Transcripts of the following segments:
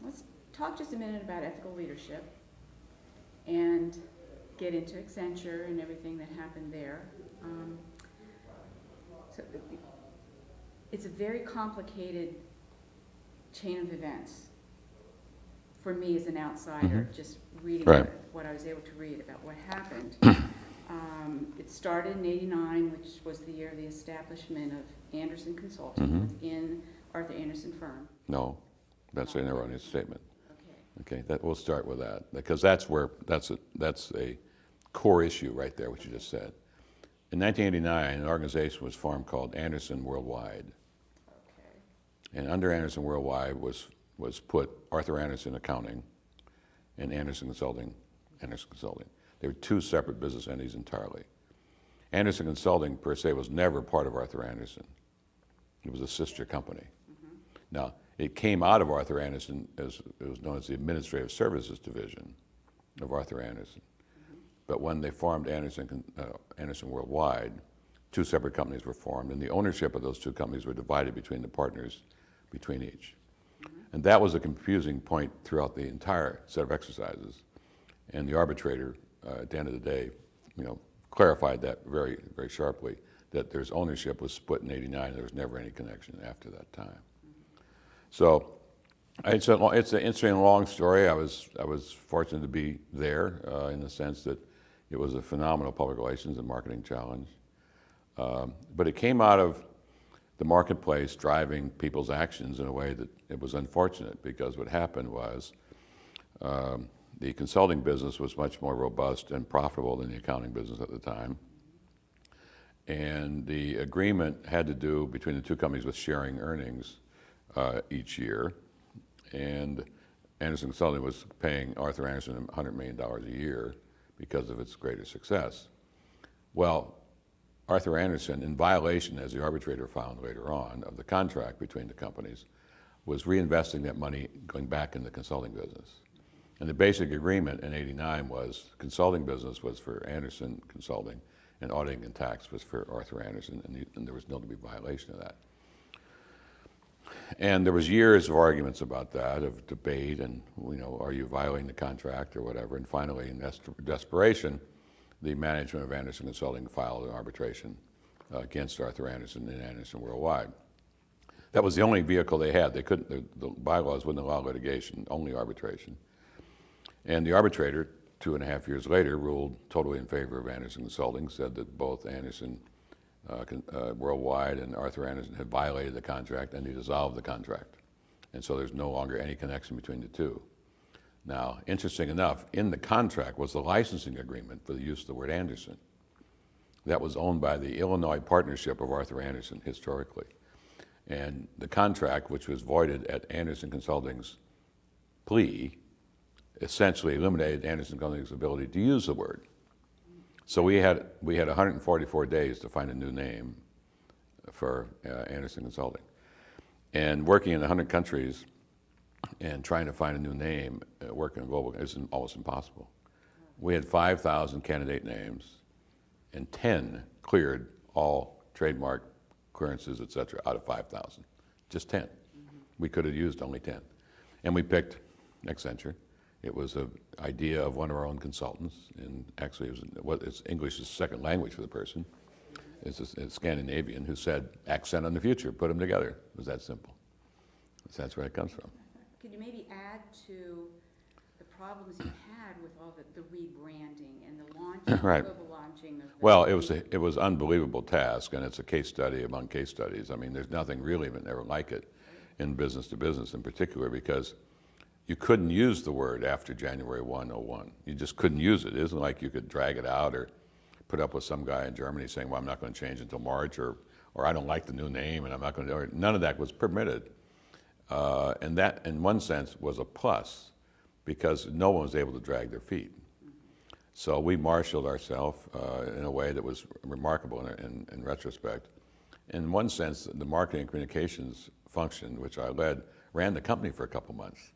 Let's talk just a minute about ethical leadership and get into Accenture and everything that happened there. So it's a very complicated chain of events for me as an outsider, just reading Right. what I was able to read about what happened. It started in '89, which was the year of the establishment of Andersen Consulting within Arthur Andersen firm. No, that's an erroneous statement. Okay. Okay, we'll start with that because that's a core issue right there, what you just said. In 1989, an organization was formed called Andersen Worldwide, Okay. and under Andersen Worldwide was put Arthur Andersen Accounting and Andersen Consulting. They were two separate business entities entirely. Andersen Consulting per se was never part of Arthur Andersen. It was a sister company. Now, it came out of Arthur Andersen as it was known as the Administrative Services Division of Arthur Andersen. But when they formed Andersen Worldwide, two separate companies were formed, and the ownership of those two companies were divided between the partners between each. And that was a confusing point throughout the entire set of exercises. And the arbitrator, at the end of the day, clarified that very, very sharply, that there's ownership was split in '89, and there was never any connection after that time. So it's an interesting long story. I was fortunate to be there in the sense that it was a phenomenal public relations and marketing challenge. But it came out of the marketplace driving people's actions in a way that it was unfortunate because what happened was the consulting business was much more robust and profitable than the accounting business at the time. And the agreement had to do between the two companies with sharing earnings each year. And Andersen Consulting was paying Arthur Andersen $100 million a year because of its greater success. Well, Arthur Andersen, in violation, as the arbitrator found later on, of the contract between the companies, was reinvesting that money going back in the consulting business. And the basic agreement in '89 was consulting business was for Andersen Consulting and auditing and tax was for Arthur Andersen, and there was no to be violation of that. And there was years of arguments about that, of debate, and are you violating the contract or whatever. And finally, in desperation, the management of Andersen Consulting filed an arbitration against Arthur Andersen and Andersen Worldwide. That was the only vehicle they had. They couldn't. The bylaws wouldn't allow litigation, only arbitration. And the arbitrator, 2.5 years later, ruled totally in favor of Andersen Consulting, said that both Andersen Worldwide and Arthur Andersen had violated the contract, and he dissolved the contract. And so there's no longer any connection between the two. Now, interesting enough, in the contract was the licensing agreement for the use of the word Andersen. That was owned by the Illinois Partnership of Arthur Andersen historically. And the contract, which was voided at Andersen Consulting's plea, essentially eliminated Andersen Consulting's ability to use the word. So we had 144 days to find a new name for Andersen Consulting. And working in 100 countries and trying to find a new name, working in global, is almost impossible. We had 5,000 candidate names, and 10 cleared all trademark clearances, et cetera, out of 5,000. Just 10. We could have used only 10. And we picked Accenture. It was an idea of one of our own consultants, and actually it's English's second language for the person. It's a Scandinavian who said, accent on the future, put them together. It was that simple. So that's where it comes from. Could you maybe add to the problems you had with all the rebranding and the launching, Right. global launching of the... Well, it was an unbelievable task, and it's a case study among case studies. I mean, there's nothing really ever like it in business to business in particular, because you couldn't use the word after January 1, '01. You just couldn't use it. It isn't like you could drag it out or put up with some guy in Germany saying, well, I'm not going to change until March, or I don't like the new name and I'm not going to do it. None of that was permitted. And that, in one sense, was a plus because no one was able to drag their feet. So we marshaled ourselves in a way that was remarkable in retrospect. In one sense, the marketing and communications function, which I led, ran the company for a couple months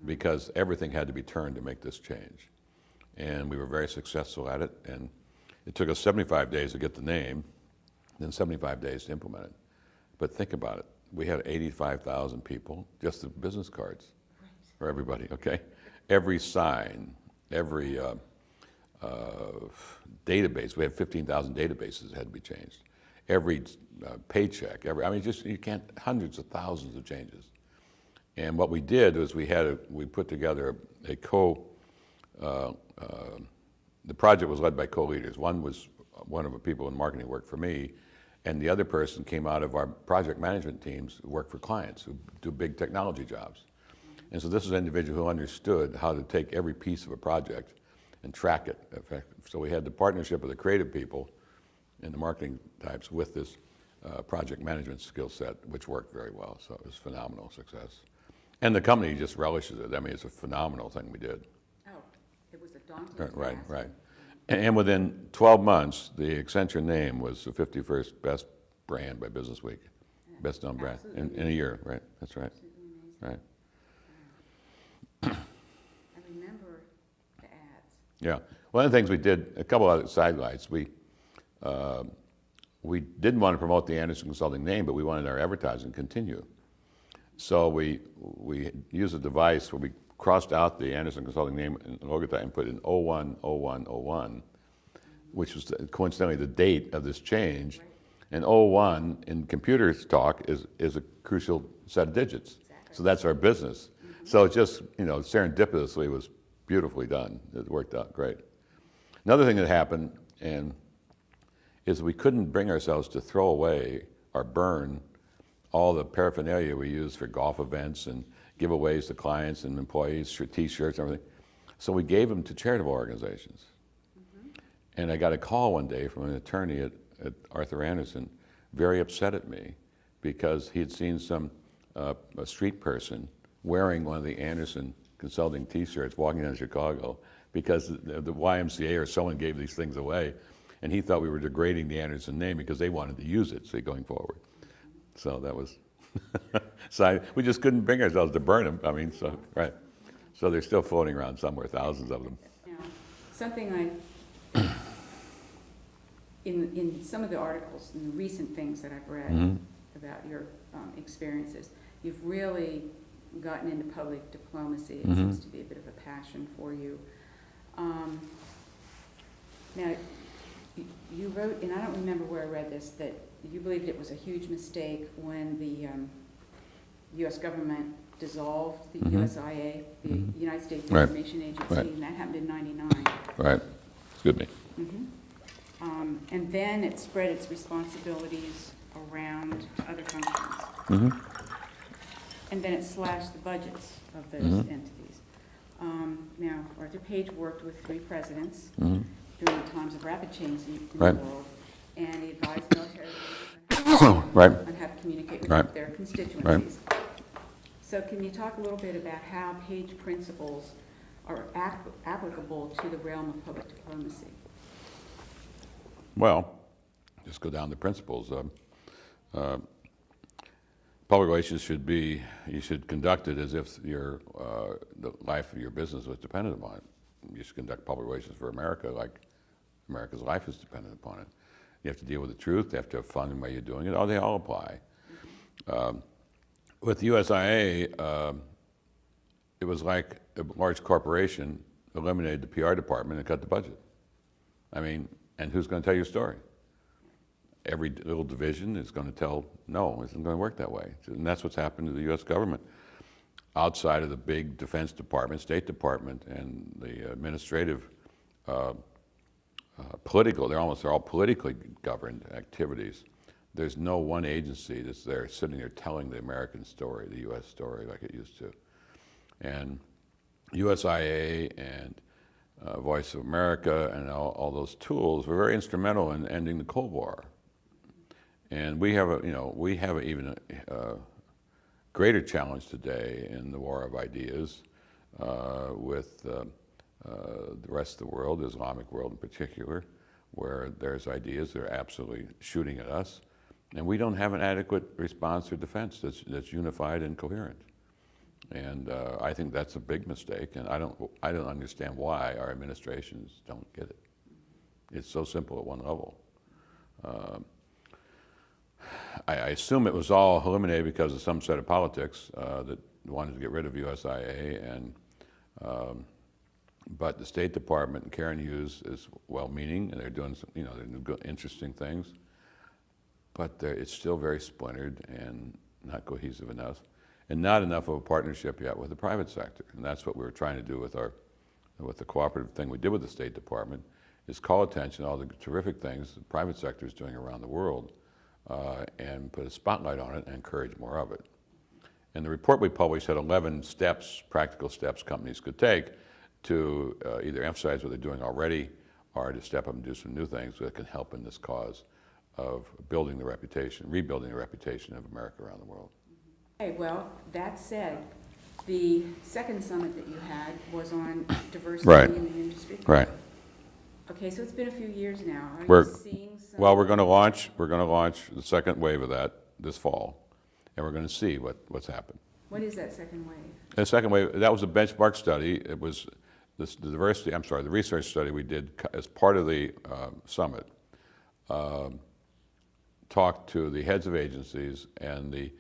because everything had to be turned to make this change. And we were very successful at it. And it took us 75 days to get the name, then 75 days to implement it. But think about it. We had 85,000 people, just the business cards. for everybody, okay? Every sign, every database, we have 15,000 databases that had to be changed. Every paycheck, I mean, just, you can't, hundreds of thousands of changes. And what we did was we put together the project was led by co-leaders. One of the people in marketing worked for me, and the other person came out of our project management teams who work for clients who do big technology jobs. And so this is an individual who understood how to take every piece of a project and track it. So we had the partnership of the creative people and the marketing types with this project management skill set, which worked very well. So it was phenomenal success. And the company just relishes it. I mean, it's a phenomenal thing we did. Oh, it was a daunting task. Right. And within 12 months, the Accenture name was the 51st best brand by Business Week, best known brand in a year. Right, that's right. Absolutely amazing. Right. I remember the ads. Yeah. One of the things we did, a couple other sidelights, we didn't want to promote the Andersen Consulting name, but we wanted our advertising to continue. So we used a device where we crossed out the Andersen Consulting name and logo and put in 01/01/01, which was coincidentally the date of this change. Right. And 01 in computers talk is a crucial set of digits. Exactly. So that's our business. Mm-hmm. So it just, serendipitously was beautifully done. It worked out great. Another thing that happened is we couldn't bring ourselves to throw away or burn all the paraphernalia we use for golf events and giveaways to clients and employees, T-shirts and everything. So we gave them to charitable organizations. Mm-hmm. And I got a call one day from an attorney at Arthur Andersen, very upset at me because he had seen a street person wearing one of the Andersen Consulting T-shirts walking down Chicago because the YMCA or someone gave these things away. And he thought we were degrading the Andersen name because they wanted to use it, going forward. So that was, we just couldn't bring ourselves to burn them. I mean, right. So they're still floating around somewhere, thousands of them. Now, something in some of the articles and the recent things that I've read Mm-hmm. about your experiences, you've really gotten into public diplomacy. It Mm-hmm. seems to be a bit of a passion for you. Now, you wrote, and I don't remember where I read this, that you believed it was a huge mistake when the U.S. government dissolved the Mm-hmm. USIA, the Mm-hmm. United States Right. Information Agency, Right. and that happened in '99. Right. Excuse me. Mhm. And then it spread its responsibilities around to other functions. Mm-hmm. And then it slashed the budgets of those Mhm. entities. Now, Arthur Page worked with 3 presidents Mm-hmm. during the times of rapid change in Right. the world, and he advised military leaders Right. on how to communicate with Right. their constituencies. So can you talk a little bit about how Page principles are applicable to the realm of public diplomacy? Well, just go down the principles. Public relations you should conduct it as if the life of your business was dependent upon it. You should conduct public relations for America like America's life is dependent upon it. You have to deal with the truth, you have to have fun in the way you're doing it, they all apply. With the USIA, it was like a large corporation eliminated the PR department and cut the budget. I mean, and who's going to tell your story? Every little division is going to tell, no, it isn't going to work that way. And that's what's happened to the U.S. government. Outside of the big Defense Department, State Department, and the administrative, political, they're all politically governed activities. There's no one agency that's there sitting there telling the American story, the U.S. story like it used to. And USIA and Voice of America and all those tools were very instrumental in ending the Cold War. And we have even a greater challenge today in the war of ideas with the rest of the world, the Islamic world in particular, where there's ideas that are absolutely shooting at us, and we don't have an adequate response or defense that's unified and coherent. And I think that's a big mistake, and I don't understand why our administrations don't get it. It's so simple at one level. I assume it was all eliminated because of some set of politics that wanted to get rid of USIA, and but the State Department and Karen Hughes is well-meaning, and they're doing some, they're doing good, interesting things, but it's still very splintered and not cohesive enough, and not enough of a partnership yet with the private sector. And that's what we were trying to do with the cooperative thing we did with the State Department, is call attention to all the terrific things the private sector is doing around the world, and put a spotlight on it and encourage more of it. And the report we published had 11 steps, practical steps companies could take to either emphasize what they're doing already or to step up and do some new things that can help in this cause of building the reputation, rebuilding the reputation of America around the world. Okay, well, that said, the second summit that you had was on diversity Right. in the industry. Right. Okay, so it's been a few years now. Are We're- you seeing some? Well, we're going to launch the second wave of that this fall, and we're going to see what's happened. What is that second wave? The second wave, that was a benchmark study. It was the research study we did as part of the summit, talked to the heads of agencies and the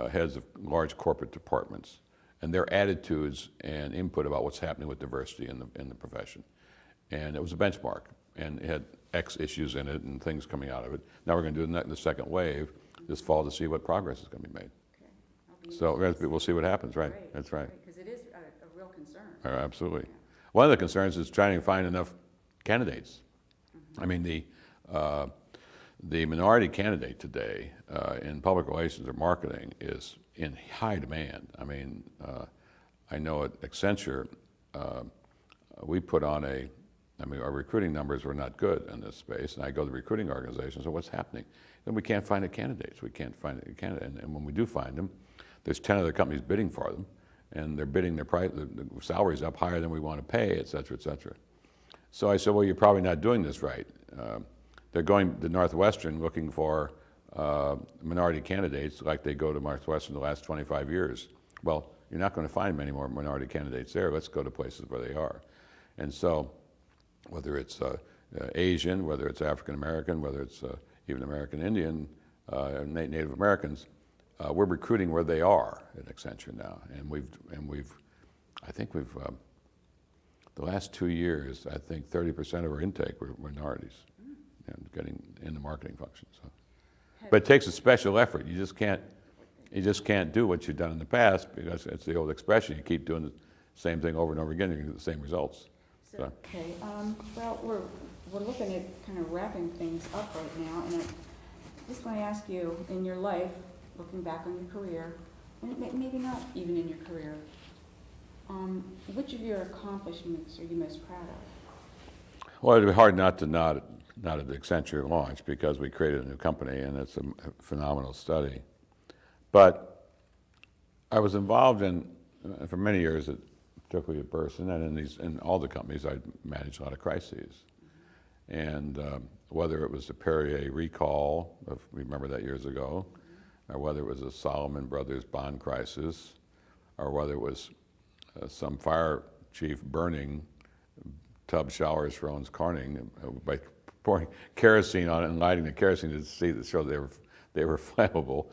heads of large corporate departments and their attitudes and input about what's happening with diversity in the profession. And it was a benchmark, and it had X issues in it and things coming out of it. Now we're going to do the second wave this fall to see what progress is going to be made. Okay. I'll be So interested. we'll see what happens, right? Great, That's right. Because it is a real concern. Absolutely. One of the concerns is trying to find enough candidates. I mean, the minority candidate today in public relations or marketing is in high demand. I mean, I know at Accenture, we put on our recruiting numbers were not good in this space, and I go to the recruiting organization, so what's happening? Then we can't find the candidates. We can't find a candidate, and when we do find them, there's 10 other companies bidding for them, and they're bidding their price, the salaries up higher than we want to pay, et cetera, et cetera. So I said, well, you're probably not doing this right. They're going to Northwestern looking for minority candidates like they go to Northwestern the last 25 years. Well, you're not going to find many more minority candidates there. Let's go to places where they are. And so whether it's Asian, whether it's African American, whether it's even American Indian, Native Americans, we're recruiting where they are at Accenture now. And I think the last 2 years, I think 30% of our intake were minorities, and getting in the marketing function. So. But it takes a special effort. You just can't do what you've done in the past, because it's the old expression, you keep doing the same thing over and over again, you get the same results. So. Okay, well, we're looking at kind of wrapping things up right now, and I just want to ask you, in your life, looking back on your career, and maybe not even in your career, which of your accomplishments are you most proud of? Well, it'd be hard not at the Accenture launch, because we created a new company, and it's a phenomenal study. But I was involved in, for many years, particularly at Burson, and in all the companies, I managed a lot of crises. And whether it was the Perrier recall, remember that years ago, or whether it was a Salomon Brothers bond crisis, or whether it was some fire chief burning tub showers for Owens Corning by pouring kerosene on it and lighting the kerosene to show they were flammable.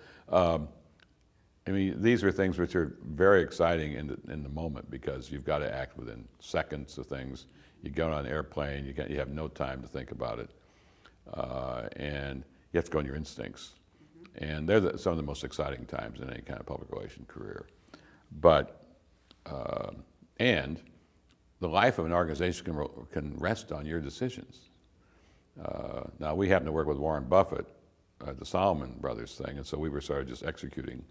I mean, these are things which are very exciting in the moment, because you've got to act within seconds of things. You go on an airplane, you have no time to think about it, and you have to go on your instincts. And they're some of the most exciting times in any kind of public relation career. But and the life of an organization can rest on your decisions. Now, we happen to work with Warren Buffett at the Salomon Brothers thing, and so we were sort of just executing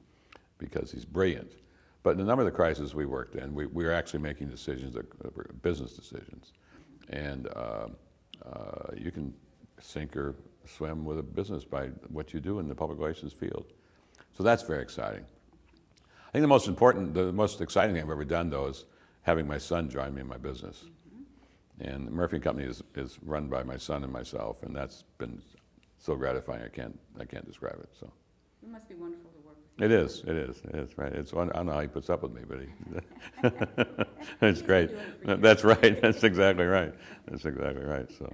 because he's brilliant. But in a number of the crises we worked in, we were actually making decisions that were business decisions. And you can sink or swim with a business by what you do in the public relations field. So that's very exciting. I think the most exciting thing I've ever done, though, is having my son join me in my business. And Murphy & Company is run by my son and myself, and that's been so gratifying I can't describe it. So. It must be wonderful to work with. It is, right. I don't know how he puts up with me, but it's great. That's right. That's exactly right. So.